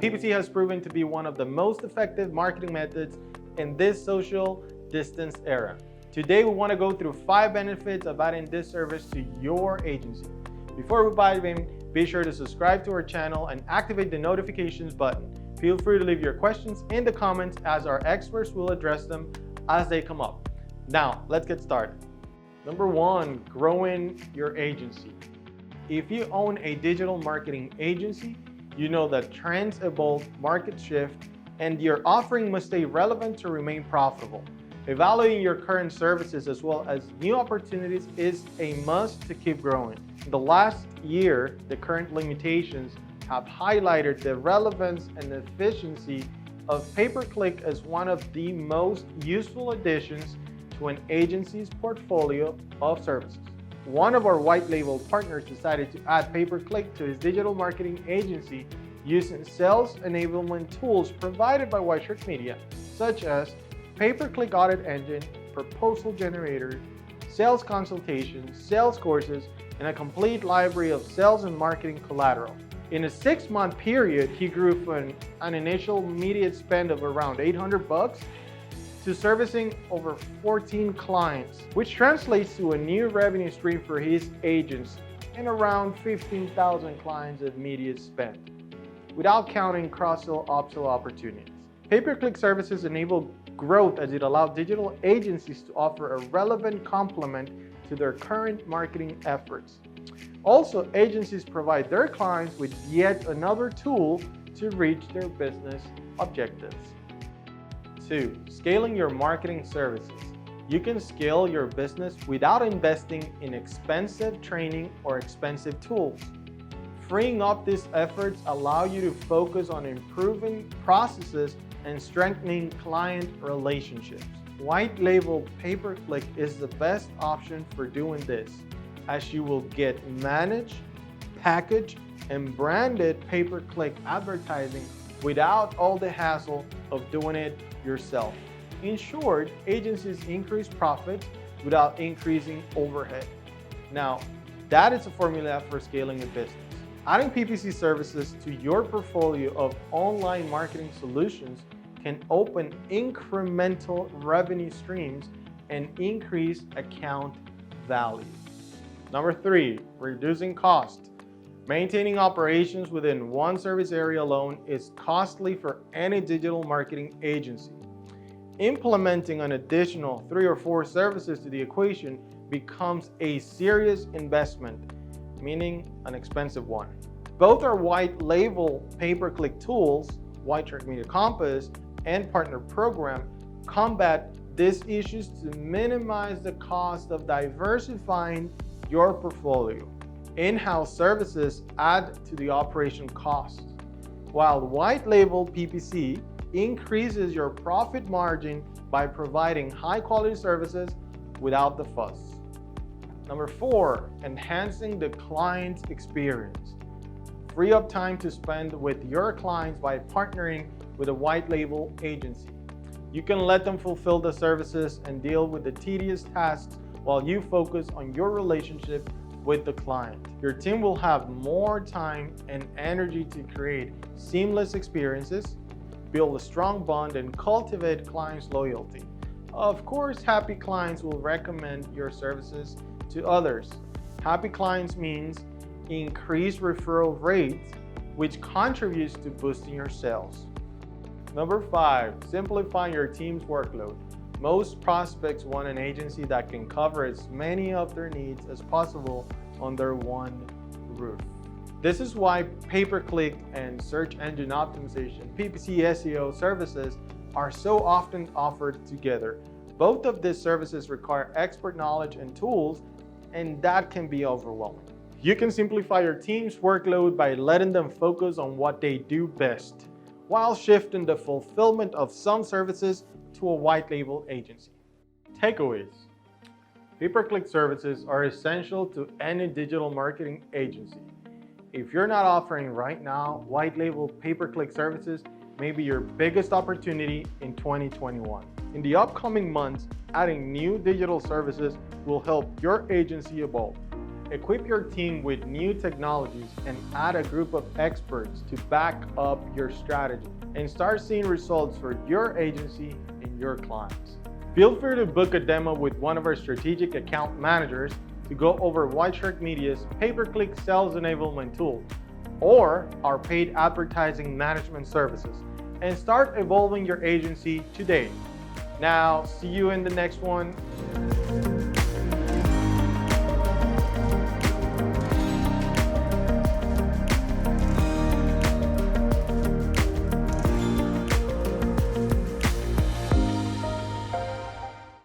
PPC has proven to be one of the most effective marketing methods in this social distance era. Today, we want to go through 5 benefits of adding this service to your agency. Before we dive in, be sure to subscribe to our channel and activate the notifications button. Feel free to leave your questions in the comments as our experts will address them as they come up. Now, let's get started. Number 1, growing your agency. If you own a digital marketing agency, you know that trends evolve, markets shift, and your offering must stay relevant to remain profitable. Evaluating your current services as well as new opportunities is a must to keep growing. In the last year, the current limitations have highlighted the relevance and efficiency of pay-per-click as one of the most useful additions to an agency's portfolio of services. One of our white label partners decided to add pay-per-click to his digital marketing agency using sales enablement tools provided by Whiteshirt Media, such as pay-per-click audit engine, proposal generator, sales consultations, sales courses, and a complete library of sales and marketing collateral. In a 6-month period, he grew from an initial immediate spend of around $800 to servicing over 14 clients, which translates to a new revenue stream for his agency and around 15,000 clients of immediate spend, without counting cross-sell, upsell opportunities. Pay-per-click services enable growth as it allows digital agencies to offer a relevant complement to their current marketing efforts. Also, agencies provide their clients with yet another tool to reach their business objectives. 2, scaling your marketing services. You can scale your business without investing in expensive training or expensive tools. Freeing up these efforts allow you to focus on improving processes and strengthening client relationships. White label pay-per-click is the best option for doing this, as you will get managed, packaged, and branded pay-per-click advertising without all the hassle of doing it yourself. In short, agencies increase profits without increasing overhead. Now, that is a formula for scaling a business. Adding PPC services to your portfolio of online marketing solutions can open incremental revenue streams and increase account value. Number 3, reducing cost. Maintaining operations within one service area alone is costly for any digital marketing agency. Implementing an additional 3 or 4 services to the equation becomes a serious investment, meaning an expensive one. Both our white label pay-per-click tools, Whiteshirt Media Compass and Partner Program, combat these issues to minimize the cost of diversifying your portfolio. In-house services add to the operation costs, while white label PPC increases your profit margin by providing high-quality services without the fuss. Number 4, enhancing the client experience. Free up time to spend with your clients by partnering with a white label agency. You can let them fulfill the services and deal with the tedious tasks while you focus on your relationship with the client. Your team will have more time and energy to create seamless experiences, build a strong bond, and cultivate clients' loyalty. Of course, happy clients will recommend your services to others. Happy clients means increased referral rates, which contributes to boosting your sales. Number 5, simplifying your team's workload. Most prospects want an agency that can cover as many of their needs as possible under one roof. This is why pay-per-click and search engine optimization, PPC SEO services, are so often offered together. Both of these services require expert knowledge and tools, and that can be overwhelming. You can simplify your team's workload by letting them focus on what they do best, while shifting the fulfillment of some services to a white label agency. Takeaways. Pay-per-click services are essential to any digital marketing agency. If you're not offering right now, white label pay-per-click services may be your biggest opportunity in 2021. In the upcoming months, adding new digital services will help your agency evolve. Equip your team with new technologies and add a group of experts to back up your strategy and start seeing results for your agency and your clients. Feel free to book a demo with one of our strategic account managers to go over Whiteshark Media's pay-per-click sales enablement tool or our paid advertising management services and start evolving your agency today. Now, see you in the next one.